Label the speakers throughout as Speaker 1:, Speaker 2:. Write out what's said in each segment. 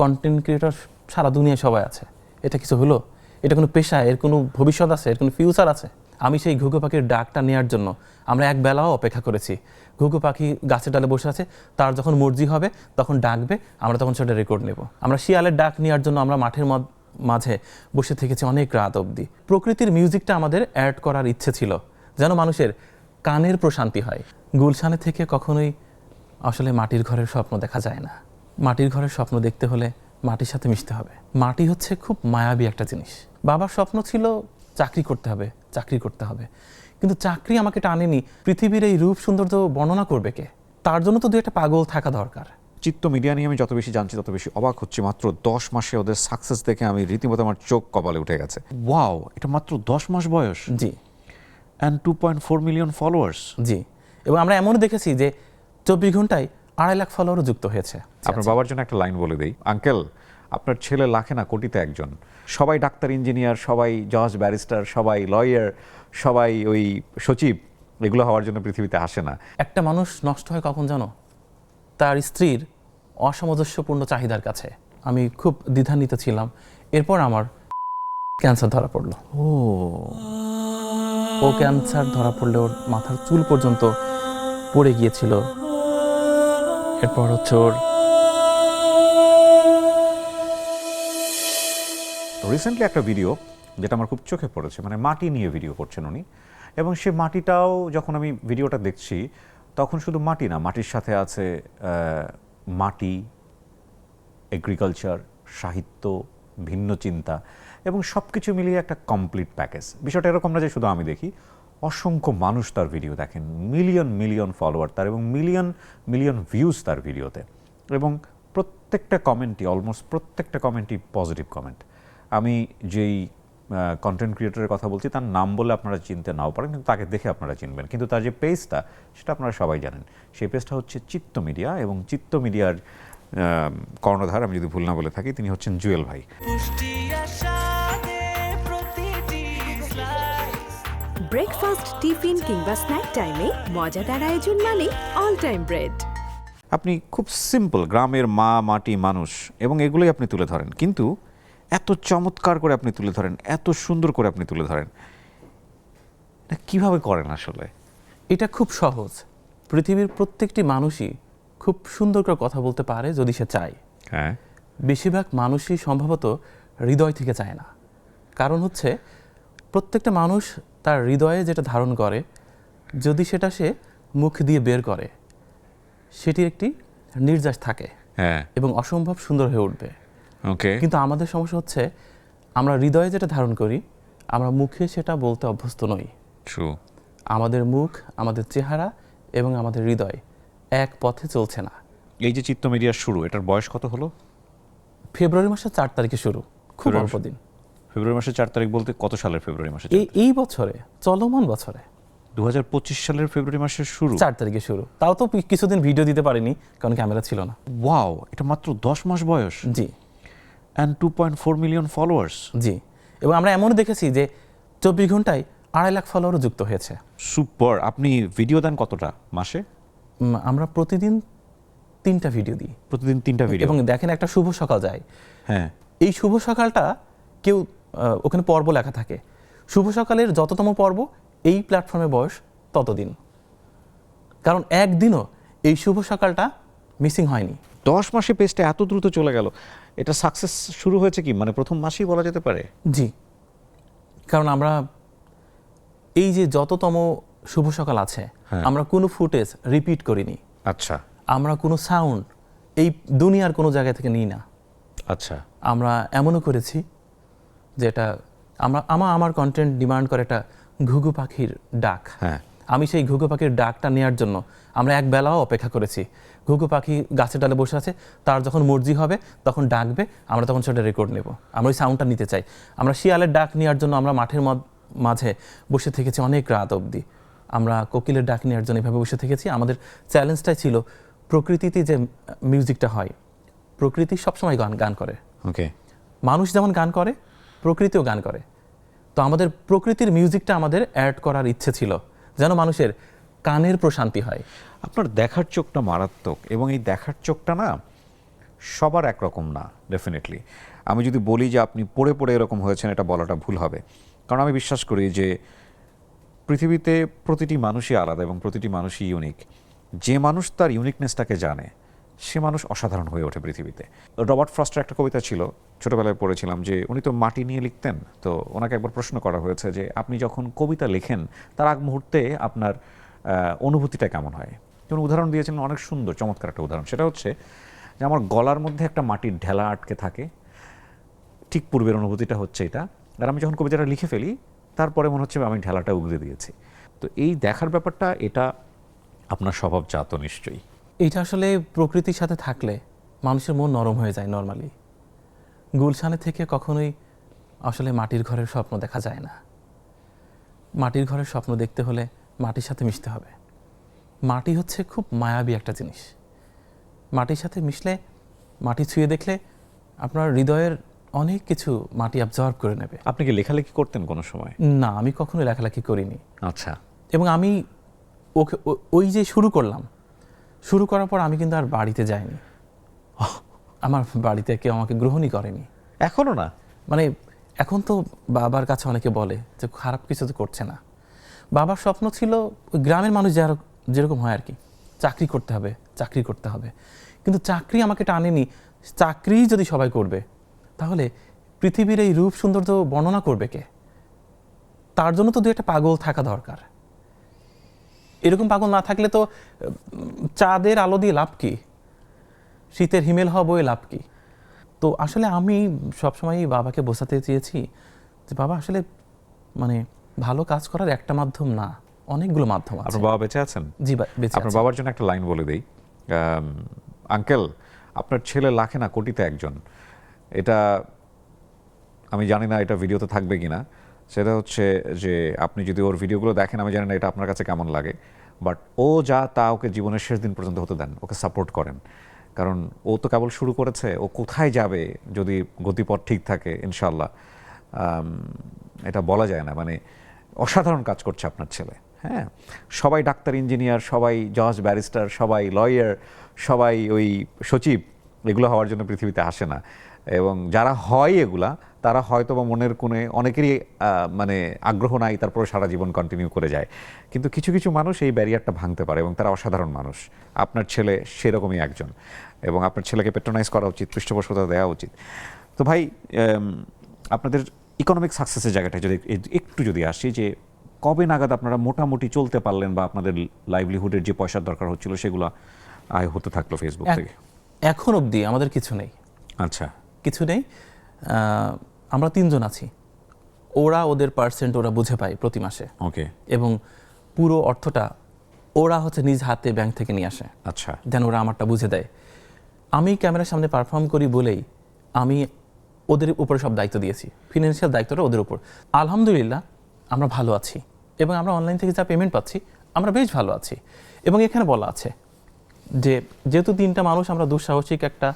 Speaker 1: Content creator সারা দুনিয়ায় সবাই আছে, এটা কিছু হলো? এটা কোনো পেশা, এর কোনো ভবিষ্যৎ আছে, এর কোনো ফিউচার আছে? আমি সেই ঘুঘু পাখির ডাকটা নেওয়ার জন্য আমরা এক বেলাও অপেক্ষা করেছি। ঘুঘু পাখি গাছের ডালে বসে আছে, তার যখন মর্জি হবে তখন ডাকবে, আমরা তখন সেটা রেকর্ড নেব। আমরা শিয়ালের ডাক নেওয়ার জন্য আমরা মাঠের মাঝে বসে থেকেছি অনেক রাত অবধি। প্রকৃতির মিউজিকটা আমাদের অ্যাড করার ইচ্ছে ছিল, যেন মানুষের কানের প্রশান্তি হয়। গুলশানে থেকে কখনোই আসলে মাটির ঘরের স্বপ্ন দেখা যায় না। মাটির ঘরের স্বপ্ন দেখতে হলে মাটির সাথে মিশতে হবে। মাটি হচ্ছে খুব মায়াবী একটা জিনিস। বাবার স্বপ্ন ছিল চাকরি করতে হবে, চাকরি করতে হবে, কিন্তু চাকরি আমাকে টানেনি। পৃথিবীর এই রূপ সৌন্দর্য বর্ণনা করবে কে? তার জন্য তো দু একটা পাগল থাকা দরকার।
Speaker 2: চিত্ত মিডিয়া নিয়ে আমি যত বেশি জানছি তত বেশি অবাক হচ্ছি। মাত্র 10 মাসে ওদের সাকসেস দেখে আমি রীতিমতো আমার চোখ কপালে উঠে গেছে। ওয়াও, এটা মাত্র 10 মাস বয়স।
Speaker 1: জি।
Speaker 2: And 2.4 million followers.
Speaker 1: জি, এবং আমরা এমনও দেখেছি যে 24 ঘন্টায় 2.5 লাখ ফলোয়ারও যুক্ত হয়েছে।
Speaker 2: আপনার বাবার জন্য একটা লাইন বলে দেই, আঙ্কেল আপনার ছেলে লাখে না কোটিতে একজন। সবাই ডাক্তার, ইঞ্জিনিয়ার, সবাই জজ, ব্যারিস্টার, সবাই লয়ার, সবাই ওই সচিব, এগুলো হওয়ার জন্য পৃথিবীতে আসে না।
Speaker 1: একটা মানুষ নষ্ট হয় কখন জানো? তার স্ত্রীর অসামঞ্জস্যপূর্ণ চাহিদার কাছে। আমি খুব দ্বিধান্বিত ছিলাম। এরপর আমার ক্যান্সার ধরা পড়লো। ও ক্যান্সার ধরা পড়লে ওর মাথার চুল পর্যন্ত পড়ে গিয়েছিল। এরপর হচ্ছে ওর
Speaker 2: রিসেন্টলি একটা ভিডিও যেটা আমার খুব চোখে পড়েছে, মানে মাটি নিয়ে ভিডিও করছেন উনি, এবং সে মাটিটাও যখন আমি ভিডিওটা দেখছি তখন শুধু মাটি না, মাটির সাথে আছে মাটি, এগ্রিকালচার, সাহিত্য, ভিন্ন চিন্তা, এবং সব কিছু মিলিয়ে একটা কমপ্লিট প্যাকেজ। বিষয়টা এরকম না যে শুধু আমি দেখি, অসংখ্য মানুষ তার ভিডিও দেখেন, মিলিয়ন মিলিয়ন ফলোয়ার তার, এবং মিলিয়ন মিলিয়ন ভিউজ তার ভিডিওতে, এবং প্রত্যেকটা কমেন্টই, অলমোস্ট প্রত্যেকটা কমেন্টই পজিটিভ কমেন্ট। আমি যেই কন্টেন্ট ক্রিয়েটরের কথা বলছি তার নাম বলে আপনারা চিনতে নাও পারেন, কিন্তু তাকে দেখে আপনারা চিনবেন। কিন্তু তার যে পেজটা, সেটা আপনারা সবাই জানেন। সেই পেজটা হচ্ছে চিত্ত মিডিয়া, এবং চিত্ত মিডিয়ার কর্ণধার, আমি যদি ভুল না বলে থাকি, তিনি হচ্ছেন জুয়েল ভাই।
Speaker 3: ব্রেকফাস্ট, টিফিন কিংবা স্ন্যাক টাইমে মজাদার আয়োজন মানে অল টাইম ব্রেড।
Speaker 2: আপনি খুব সিম্পল গ্রামের মা, মাটি, মানুষ, এবং এগুলোই আপনি তুলে ধরেন, কিন্তু এত চমৎকার করে আপনি তুলে ধরেন, এত সুন্দর করে আপনি তুলে ধরেন। এটা কীভাবে করেন আসলে?
Speaker 1: এটা খুব সহজ। পৃথিবীর প্রত্যেকটি মানুষই খুব সুন্দর করে কথা বলতে পারে যদি সে চায়।
Speaker 2: হ্যাঁ,
Speaker 1: বেশিরভাগ মানুষই সম্ভবত হৃদয় থেকে চায় না। কারণ হচ্ছে প্রত্যেকটা মানুষ তার হৃদয়ে যেটা ধারণ করে, যদি সেটা সে মুখ দিয়ে বের করে, সেটির একটি নির্যাস থাকে
Speaker 2: হ্যাঁ,
Speaker 1: এবং অসম্ভব সুন্দর হয়ে উঠবে।
Speaker 2: ওকে।
Speaker 1: কিন্তু আমাদের সমস্যা হচ্ছে আমরা হৃদয়ে যেটা ধারণ করি, আমরা মুখে সেটা বলতে অভ্যস্ত নই।
Speaker 2: ট্রু।
Speaker 1: আমাদের মুখ, আমাদের চেহারা এবং আমাদের হৃদয় এক পথে চলছে না।
Speaker 2: এই যে চিত্ত মিডিয়ার শুরু, এটার বয়স কত হলো?
Speaker 1: ফেব্রুয়ারি মাসের 4 তারিখে শুরু, খুব অল্প দিন।
Speaker 2: ফেব্রুয়ারি মাসের 4 তারিখ বলতে কত সালের ফেব্রুয়ারি মাসে?
Speaker 1: এই বছরে, চলমান বছরে
Speaker 2: 2025 সালের ফেব্রুয়ারি মাসের শুরু।
Speaker 1: 4 তারিখে শুরু। তাও তো কিছুদিন ভিডিও দিতে পারিনি, কারণ ক্যামেরা ছিল না।
Speaker 2: ওয়াও, এটা মাত্র 10 মাস বয়স।
Speaker 1: জি।
Speaker 2: And 2.4 million followers.
Speaker 1: জি, এবং আমরা এমনও দেখেছি যে 24 ঘন্টায় 2.5 লাখ ফলোয়ারও যুক্ত হয়েছে।
Speaker 2: সুপার। আপনি ভিডিও দেন কতটা মাসে?
Speaker 1: আমরা প্রতিদিন 3টা ভিডিও দিই।
Speaker 2: প্রতিদিন 3টা ভিডিও।
Speaker 1: এবং দেখেন, একটা শুভ সকাল যায়।
Speaker 2: হ্যাঁ,
Speaker 1: এই শুভ সকালটা কেউ ওখানে পর্ব লেখা থাকে। শুভ সকালের যততম পর্ব এই প্ল্যাটফর্মে বয়স ততদিন, কারণ একদিনও এই শুভ সকালটা মিসিং হয়নি।
Speaker 2: 10 মাসে পেজটা এত দ্রুত চলে গেল। এটা সাকসেস শুরু হয়েছে কি মানে প্রথম মাসেই বলা যেতে পারে?
Speaker 1: জি, কারণ আমরা এই যে যততম শুভ সকাল আছে, আমরা কোনো ফুটেজ রিপিট করিনি।
Speaker 2: আচ্ছা,
Speaker 1: আমরা কোনো সাউন্ড এই দুনিয়ার কোনো জায়গা থেকে নিই না।
Speaker 2: আচ্ছা।
Speaker 1: আমরা এমনও করেছি যেটা আমার কন্টেন্ট ডিমান্ড করে একটা ঘুঘু পাখির ডাক।
Speaker 2: হ্যাঁ,
Speaker 1: আমি সেই ঘুঘু পাখির ডাকটা নেওয়ার জন্য আমরা এক বেলাও অপেক্ষা করেছি। ঘুঘু পাখি গাছের ডালে বসে আছে, তার যখন মর্জি হবে তখন ডাকবে, আমরা তখন সেটা রেকর্ড নেব। আমরা ওই সাউন্ডটা নিতে চাই। আমরা শিয়ালের ডাক নেওয়ার জন্য আমরা মাঠের মাঝে বসে থেকেছি অনেক রাত অবধি। আমরা কোকিলের ডাক নেওয়ার জন্য এভাবে বসে থেকেছি। আমাদের চ্যালেঞ্জটাই ছিল প্রকৃতিতে যে মিউজিকটা হয়, প্রকৃতি সবসময় গান করে।
Speaker 2: ওকে।
Speaker 1: মানুষ যেমন গান করে, প্রকৃতিও গান করে। তো আমাদের প্রকৃতির মিউজিকটা আমাদের অ্যাড করার ইচ্ছে ছিল, যেন মানুষের কানের প্রশান্তি হয়।
Speaker 2: আপনার দেখার চোখটা মারাত্মক, এবং এই দেখার চোখটা না সবার একরকম না ডেফিনেটলি। আমি যদি বলি যে আপনি পড়ে পড়ে এরকম হয়েছেন, এটা বলাটা ভুল হবে। কারণ আমি বিশ্বাস করি যে পৃথিবীতে প্রতিটি মানুষই আলাদা এবং প্রতিটি মানুষই ইউনিক। যে মানুষ তার ইউনিকনেসটাকে জানে সে মানুষ অসাধারণ হয়ে ওঠে পৃথিবীতে। রবার্ট ফ্রস্টের একটা কবিতা ছিল, ছোটবেলায় পড়েছিলাম, যে উনি তো মাটি নিয়ে লিখতেন। তো ওনাকে একবার প্রশ্ন করা হয়েছে যে আপনি যখন কবিতা লেখেন তার আগ মুহূর্তে আপনার অনুভূতিটা কেমন হয়। যেমন উদাহরণ দিয়েছেন, অনেক সুন্দর চমৎকার একটা উদাহরণ। সেটা হচ্ছে যে আমার গলার মধ্যে একটা মাটির ঢেলা আটকে থাকে, ঠিক পূর্বের অনুভূতিটা হচ্ছে এটা। আর আমি যখন কবিতাটা লিখে ফেলি তারপরে মনে হচ্ছে আমি ঢেলাটা উগড়ে দিয়েছি। তো এই দেখার ব্যাপারটা, এটা আপনার স্বভাবজাত নিশ্চয়ই।
Speaker 1: এইটা আসলে প্রকৃতির সাথে থাকলে মানুষের মন নরম হয়ে যায় নর্মালি। গুলশানে থেকে কখনোই আসলে মাটির ঘরের স্বপ্ন দেখা যায় না। মাটির ঘরের স্বপ্ন দেখতে হলে মাটির সাথে মিশতে হবে। মাটি হচ্ছে খুব মায়াবী একটা জিনিস। মাটির সাথে মিশলে, মাটি ছুঁয়ে দেখলে আপনার হৃদয়ের অনেক কিছু মাটি অ্যাবজর্ব করে নেবে।
Speaker 2: আপনি কি লেখালেখি করতেন কোনো সময়?
Speaker 1: না, আমি কখনো লেখালেখি করিনি।
Speaker 2: আচ্ছা।
Speaker 1: এবং আমি ওই যে শুরু করলাম, শুরু করার পর আমি কিন্তু আর বাড়িতে যাইনি। আমার বাড়িতে কেউ আমাকে গ্রহণই করেনি
Speaker 2: এখনো না?
Speaker 1: মানে এখন তো বাবার কাছে অনেকে বলে যে খারাপ কিছু তো করছে না। বাবার স্বপ্ন ছিল ওই গ্রামের মানুষ যেরকম হয় আর কি, চাকরি করতে হবে, চাকরি করতে হবে। কিন্তু চাকরি আমাকে টানেনি। চাকরি যদি সবাই করবে তাহলে পৃথিবীর এই রূপ সৌন্দর্য বর্ণনা করবে কে? তার জন্য তো দু একটা পাগল থাকা দরকার। এরকম পাগল না থাকলে তো চাঁদের আলো দিয়ে লাভ কি, শীতের হিমেল হওয়া বয়ে লাভ কি? তো আসলে আমি সবসময়ই বাবাকে বোঝাতে চেয়েছি যে বাবা আসলে মানে ভালো কাজ করার একটা মাধ্যম না, অনেকগুলো মাধ্যম আছে।
Speaker 2: আপনার বাবা বেঁচে আছেন?
Speaker 1: জি বেঁচে
Speaker 2: আপনার
Speaker 1: আছে।
Speaker 2: বাবার জন্য একটা লাইন বলে দেই। আঙ্কেল, আপনার ছেলে লাখে না কোটিতে একজন। এটা আমি জানি না এটা ভিডিওতে থাকবে কিনা। সেটা হচ্ছে যে আপনি যদি ওর ভিডিওগুলো দেখেন, আমি জানি না এটা আপনার কাছে কেমন লাগে, বাট ও যা তা ওকে জীবনের শেষ দিন পর্যন্ত হতে দেন, ওকে সাপোর্ট করেন। কারণ ও তো কেবল শুরু করেছে, ও কোথায় যাবে যদি গতিপথ ঠিক থাকে ইনশাল্লাহ এটা বলা যায় না। মানে অসাধারণ কাজ করছে আপনার ছেলে। হ্যাঁ, সবাই ডাক্তার, ইঞ্জিনিয়ার, সবাই জজ, ব্যারিস্টার, সবাই লয়ার, সবাই ওই সচিব, এগুলো হওয়ার জন্য পৃথিবীতে আসে না। এবং যারা হয় এগুলা, তারা হয়তো বা মনের কোণে অনেকেরই মানে আগ্রহ নাই, তারপরে সারা জীবন কন্টিনিউ করে যায়। কিন্তু কিছু কিছু মানুষ এই ব্যারিয়ারটা ভাঙতে পারে এবং তারা অসাধারণ মানুষ। আপনার ছেলে সেরকমই একজন, এবং আপনার ছেলেকে পেট্রোনাইজ করা উচিত, পৃষ্ঠপোষকতা দেওয়া উচিত। তো ভাই, আপনাদের ইকোনমিক সাকসেসের জায়গাটা যদি একটু যদি আসি, যে কবে নাগাদ আপনারা মোটামুটি চলতে পারলেন, বা আপনাদের লাইভলিহুডের যে পয়সার দরকার হচ্ছিল সেগুলো আয় হতে থাকলো ফেসবুক থেকে?
Speaker 1: এখন অবধি আমাদের কিছু নেই।
Speaker 2: আচ্ছা।
Speaker 1: কিছু নেই। আমরা তিনজন আছি। ওরা ওদের পার্সেন্ট ওরা বুঝে পায় প্রতি মাসে।
Speaker 2: ওকে।
Speaker 1: এবং পুরো অর্থটা ওরা হচ্ছে নিজ হাতে ব্যাংক থেকে নিয়ে আসে।
Speaker 2: আচ্ছা।
Speaker 1: দেন ওরা আমারটা বুঝে দেয়। আমি ক্যামেরার সামনে পারফর্ম করি বলেই আমি ওদের উপরে সব দায়িত্ব দিয়েছি, ফিনান্সিয়াল দায়িত্বটা ওদের উপর। আলহামদুলিল্লাহ আমরা ভালো আছি, এবং আমরা অনলাইন থেকে যা পেমেন্ট পাচ্ছি আমরা বেশ ভালো আছি। এবং এখানে বলা আছে যে যেহেতু তিনটা মানুষ আমরা দুঃসাহসিক একটা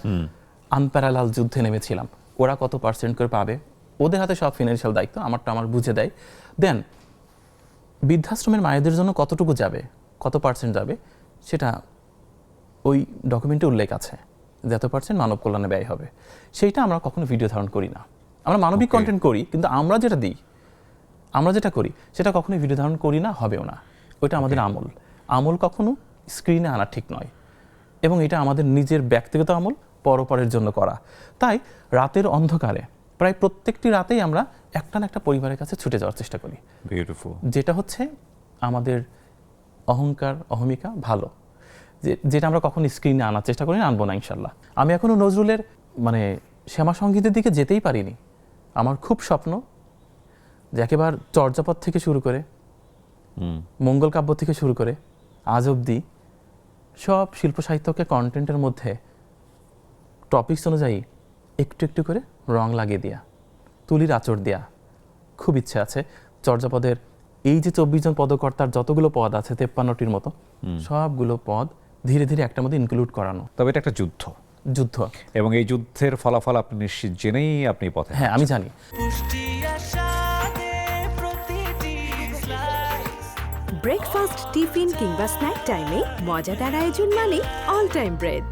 Speaker 1: আনপ্যারালাল যুদ্ধে নেমেছিলাম, ওরা কত পার্সেন্ট করে পাবে, ওদের হাতে সব ফিনান্সিয়াল দায়িত্ব, আমারটা আমার বুঝে দেয়। দেন বৃদ্ধাশ্রমের মায়েদের জন্য কতটুকু যাবে, কত পার্সেন্ট যাবে, সেটা ওই ডকুমেন্টে উল্লেখ আছে যে এত পার্সেন্ট মানব কল্যাণে ব্যয় হবে। সেইটা আমরা কখনো ভিডিও ধারণ করি না। আমরা মানবিক কন্টেন্ট করি, কিন্তু আমরা যেটা দিই, আমরা যেটা করি সেটা কখনোই ভিডিও ধারণ করি না, হবেও না। ওইটা আমাদের আমল কখনো স্ক্রিনে আনা ঠিক নয়। এবং এটা আমাদের নিজের ব্যক্তিগত আমল, পরপরের জন্য করা। তাই রাতের অন্ধকারে প্রায় প্রত্যেকটি রাতেই আমরা একটা না একটা পরিবারের কাছে ছুটে যাওয়ার চেষ্টা করি।
Speaker 2: বিউটিফুল।
Speaker 1: যেটা হচ্ছে আমাদের অহংকার, অহমিকা ভালো, যেটা আমরা কখন স্ক্রিনে আনার চেষ্টা করি না, আনবো না ইনশাল্লাহ। আমি এখনো নজরুলের মানে শ্যামা সঙ্গীতের দিকে যেতেই পারিনি। আমার খুব স্বপ্ন যে একেবারে চর্যাপদ থেকে শুরু করে, মঙ্গল কাব্য থেকে শুরু করে আজ অবধি সব শিল্প সাহিত্যকে কন্টেন্টের মধ্যে টপিকস অনুযায়ী একটু একটু করে রং লাগিয়ে দেয়া, তুলির আঁচড় দেয়া। খুব ইচ্ছে আছে চর্যাপদের এই যে 24 জন পদকর্তার যতগুলো পদ আছে 53টির মতো, সবগুলো পদ ধীরে ধীরে একটার মধ্যে ইনক্লুড করানো।
Speaker 2: তবে এটা একটা যুদ্ধ, এবং এই যুদ্ধের ফলাফল আপনি নিশ্চিত জেনেই আপনি পথে।
Speaker 1: হ্যাঁ, আমি জানি।
Speaker 3: ব্রেকফাস্ট, টিফিন কিংবা স্ন্যাক টাইমে মজাদার আয়োজন মানে অল টাইম ব্রেড।